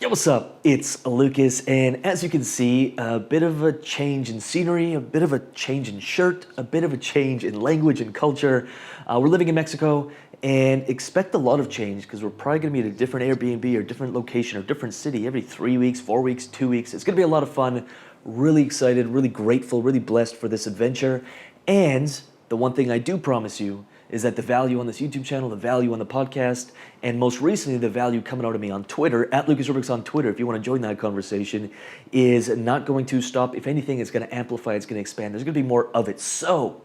Yo, what's up? It's Lucas, and as you can see, a bit of a change in scenery, a bit of a change in shirt, a bit of a change in language and culture. We're living in Mexico, and expect a lot of change because we're probably going to be at a different Airbnb or different location or different city every 3 weeks, 4 weeks, 2 weeks. It's going to be a lot of fun. Really excited, really grateful, really blessed for this adventure. And the one thing I do promise you is that the value on this YouTube channel, the value on the podcast, and most recently the value coming out of me on Twitter, at Lucas Rubix on Twitter, if you want to join that conversation, is not going to stop. If anything, it's going to amplify, it's going to expand. There's going to be more of it. So,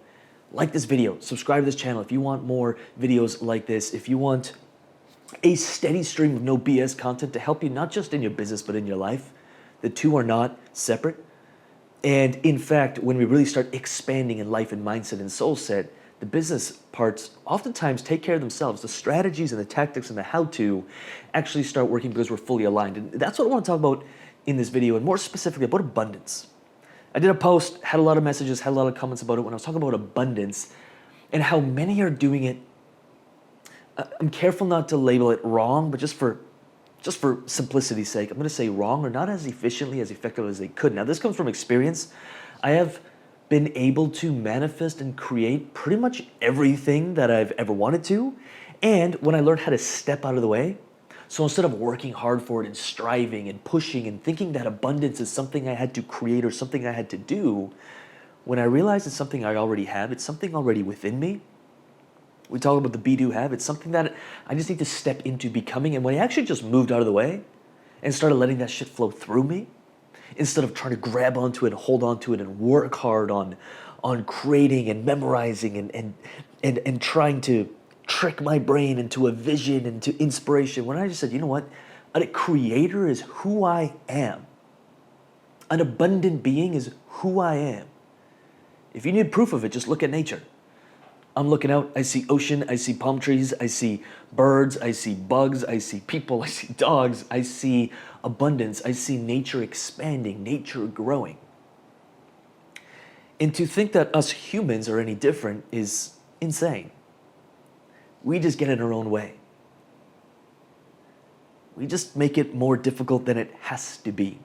like this video, subscribe to this channel if you want more videos like this, if you want a steady stream of no BS content to help you not just in your business, but in your life. The two are not separate. And in fact, when we really start expanding in life and mindset and soul set, the business parts oftentimes take care of themselves. The strategies and the tactics and the how-to actually start working because we're fully aligned. And that's what I want to talk about in this video, and more specifically about abundance. I did a post, had a lot of messages, had a lot of comments about it when I was talking about abundance and how many are doing it. I'm careful not to label it wrong, but just for simplicity's sake, I'm going to say wrong or not as efficiently, as effective as they could. Now, this comes from experience. I have been able to manifest and create pretty much everything that I've ever wanted to. And when I learned how to step out of the way, so instead of working hard for it and striving and pushing and thinking that abundance is something I had to create or something I had to do, when I realized it's something I already have, it's something already within me. We talk about the be-do have, it's something that I just need to step into becoming. And when I actually just moved out of the way and started letting that shit flow through me, instead of trying to grab onto it and hold onto it and work hard on creating and memorizing and trying to trick my brain into a vision, into inspiration, when I just said, you know what, a creator is who I am. An abundant being is who I am. If you need proof of it, just look at nature. I'm looking out, I see ocean, I see palm trees, I see birds, I see bugs, I see people, I see dogs, I see abundance, I see nature expanding, nature growing. And to think that us humans are any different is insane. We just get in our own way. We just make it more difficult than it has to be.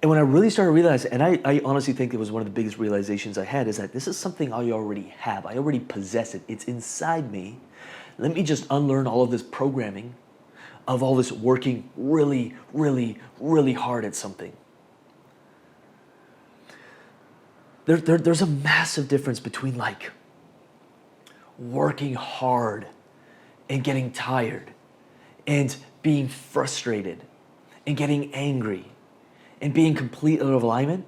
And when I really started realizing, and I honestly think it was one of the biggest realizations I had, is that this is something I already have. I already possess it. It's inside me. Let me just unlearn all of this programming of all this working really, really, really hard at something. There's a massive difference between like working hard and getting tired and being frustrated and getting angry and being completely out of alignment.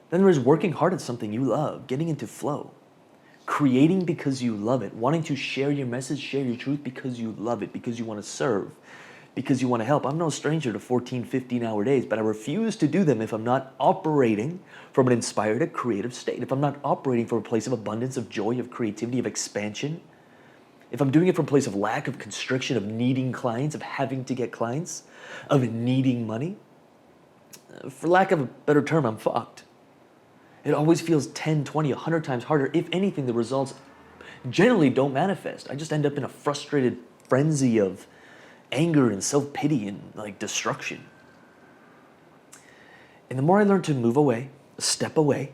Then there's working hard at something you love, getting into flow, creating because you love it, wanting to share your message, share your truth because you love it, because you want to serve, because you want to help. I'm no stranger to 14, 15-hour days, but I refuse to do them if I'm not operating from an inspired, a creative state, if I'm not operating from a place of abundance, of joy, of creativity, of expansion, if I'm doing it from a place of lack, of constriction, of needing clients, of having to get clients, of needing money. For lack of a better term, I'm fucked. It always feels 10, 20, 100 times harder. If anything, the results generally don't manifest. I just end up in a frustrated frenzy of anger and self-pity and like destruction. And the more I learn to move away, step away,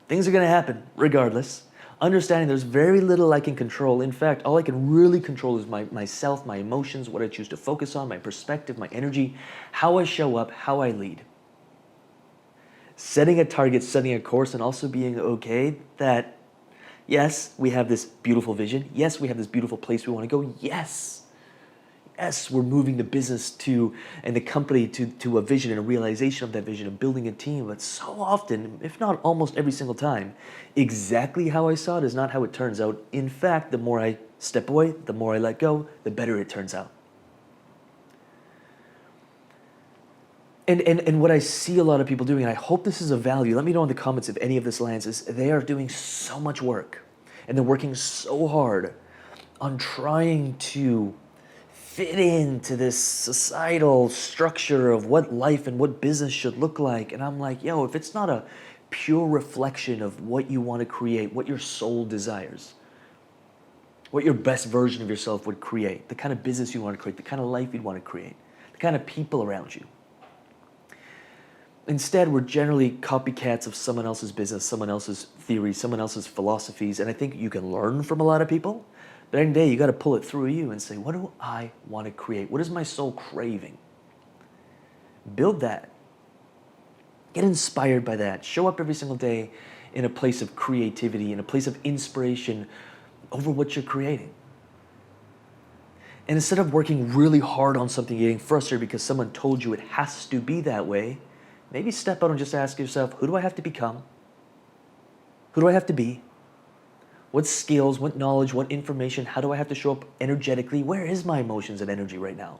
things are going to happen regardless. Understanding there's very little I can control. In fact, all I can really control is myself, my emotions, what I choose to focus on, my perspective, my energy, how I show up, how I lead. Setting a target, setting a course, and also being okay that, yes, we have this beautiful vision. Yes, we have this beautiful place we want to go. Yes, we're moving the business to and the company to a vision and a realization of that vision and building a team. But so often, if not almost every single time, exactly how I saw it is not how it turns out. In fact, the more I step away, the more I let go, the better it turns out. And what I see a lot of people doing, and I hope this is of value, let me know in the comments if any of this lands, is they are doing so much work and they're working so hard on trying to fit into this societal structure of what life and what business should look like. And I'm like, yo, if it's not a pure reflection of what you want to create, what your soul desires, what your best version of yourself would create, the kind of business you want to create, the kind of life you'd want to create, the kind of people around you. Instead, we're generally copycats of someone else's business, someone else's theories, someone else's philosophies, and I think you can learn from a lot of people, but at the end of the day, you got to pull it through you and say, what do I want to create? What is my soul craving? Build that. Get inspired by that. Show up every single day in a place of creativity, in a place of inspiration over what you're creating. And instead of working really hard on something, getting frustrated because someone told you it has to be that way, maybe step out and just ask yourself, who do I have to become? Who do I have to be? What skills, what knowledge, what information, how do I have to show up energetically? Where is my emotions and energy right now?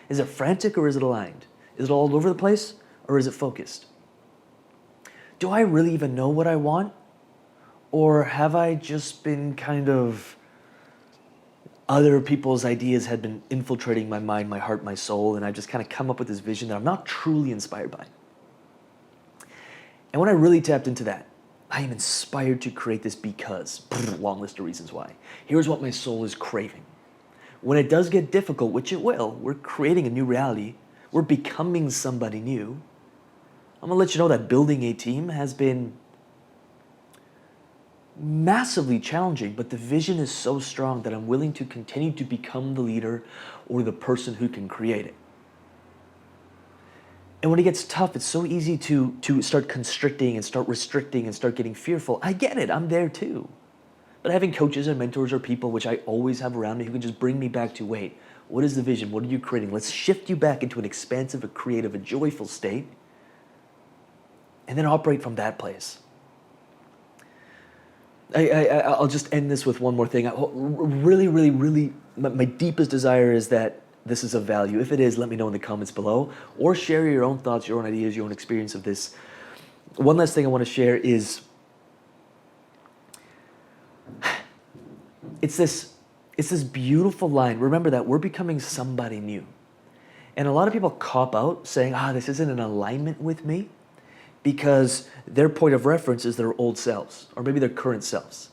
Is it frantic or is it aligned? Is it all over the place or is it focused? Do I really even know what I want? Or have I just been kind of, other people's ideas had been infiltrating my mind, my heart, my soul, and I've just kind of come up with this vision that I'm not truly inspired by? And when I really tapped into that, I am inspired to create this because, long list of reasons why. Here's what my soul is craving. When it does get difficult, which it will, we're creating a new reality, we're becoming somebody new. I'm gonna let you know that building a team has been massively challenging, but the vision is so strong that I'm willing to continue to become the leader or the person who can create it. And when it gets tough, it's so easy to start constricting and start restricting and start getting fearful. I get it, I'm there too. But having coaches and mentors or people, which I always have around me, who can just bring me back to, wait, what is the vision? What are you creating? Let's shift you back into an expansive, a creative, a joyful state, and then operate from that place. I'll just end this with one more thing. Really, my deepest desire is that this is of value. If it is, let me know in the comments below, or share your own thoughts, your own ideas, your own experience of this. One last thing I want to share is, it's this beautiful line. Remember that we're becoming somebody new. And a lot of people cop out saying, this isn't in alignment with me, because their point of reference is their old selves, or maybe their current selves.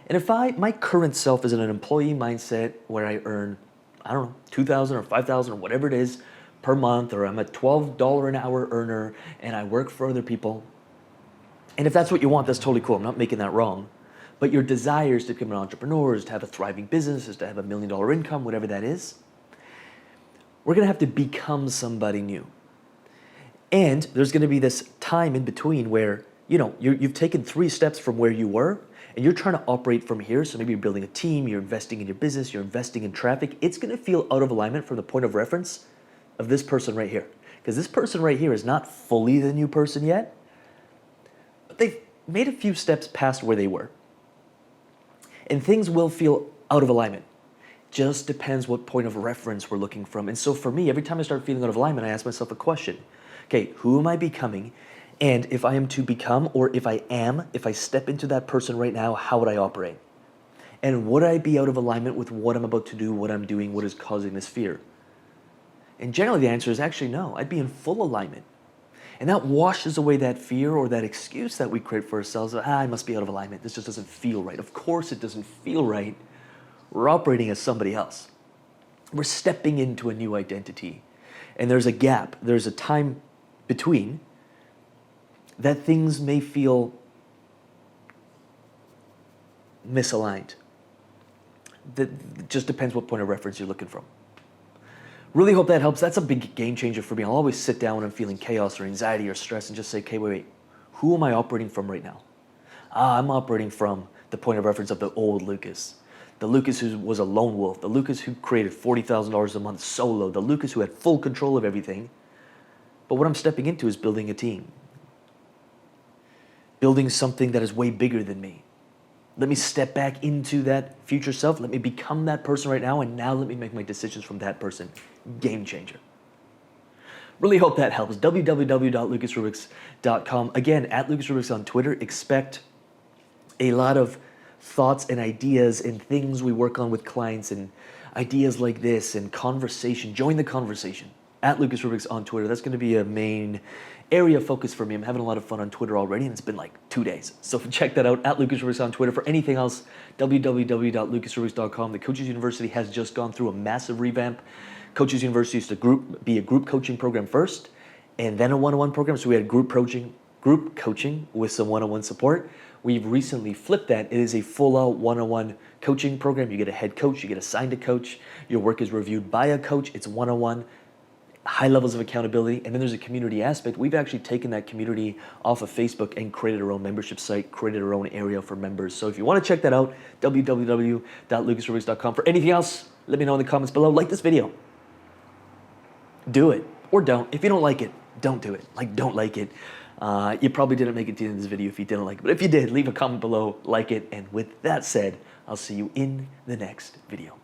And if my current self is in an employee mindset where I earn, I don't know, $2,000 or $5,000 or whatever it is per month, or I'm a $12 an hour earner and I work for other people, and if that's what you want, that's totally cool. I'm not making that wrong. But your desire is to become an entrepreneur, is to have a thriving business, is to have $1 million income, whatever that is, we're gonna have to become somebody new. And there's gonna be this time in between where, you've taken 3 steps from where you were, and you're trying to operate from here. So maybe you're building a team, you're investing in your business, you're investing in traffic. It's gonna feel out of alignment from the point of reference of this person right here. Because this person right here is not fully the new person yet, but they've made a few steps past where they were. And things will feel out of alignment. Just depends what point of reference we're looking from. And so for me, every time I start feeling out of alignment, I ask myself a question. Okay, who am I becoming? And if I am to become, or if I step into that person right now, how would I operate? And would I be out of alignment with what I'm about to do, what I'm doing, what is causing this fear? And generally the answer is actually no. I'd be in full alignment. And that washes away that fear or that excuse that we create for ourselves. I must be out of alignment. This just doesn't feel right. Of course it doesn't feel right. We're operating as somebody else. We're stepping into a new identity. And there's a gap. There's a time between that things may feel misaligned. That just depends what point of reference you're looking from. Really hope that helps. That's a big game changer for me. I'll always sit down when I'm feeling chaos or anxiety or stress and just say, okay, wait. Who am I operating from right now? I'm operating from the point of reference of the old Lucas. The Lucas who was a lone wolf. The Lucas who created $40,000 a month solo. The Lucas who had full control of everything. But what I'm stepping into is building a team. Building something that is way bigger than me. Let me step back into that future self. Let me become that person right now, and now let me make my decisions from that person. Game changer. Really hope that helps. www.lucasrubix.com. Again, at Lucas Rubix on Twitter. Expect a lot of thoughts and ideas and things we work on with clients and ideas like this and conversation. Join the conversation. at Lucas Rubix on Twitter. That's going to be a main area of focus for me. I'm having a lot of fun on Twitter already, and it's been like 2 days. So check that out, at Lucas Rubix on Twitter. For anything else, www.lucasrubix.com. The Coaches University has just gone through a massive revamp. Coaches University used to be a group coaching program first, and then a one-on-one program. So we had group coaching with some one-on-one support. We've recently flipped that. It is a full-out one-on-one coaching program. You get a head coach, you get assigned a coach. Your work is reviewed by a coach. It's one-on-one, high levels of accountability, and then there's a community aspect. We've actually taken that community off of Facebook and created our own membership site, created our own area for members. So if you want to check that out, www.lucasrubix.com. For anything else, let me know in the comments below. Like this video. Do it, or don't. If you don't like it, don't do it. Don't like it. You probably didn't make it to the end of this video if you didn't like it. But if you did, leave a comment below, like it. And with that said, I'll see you in the next video.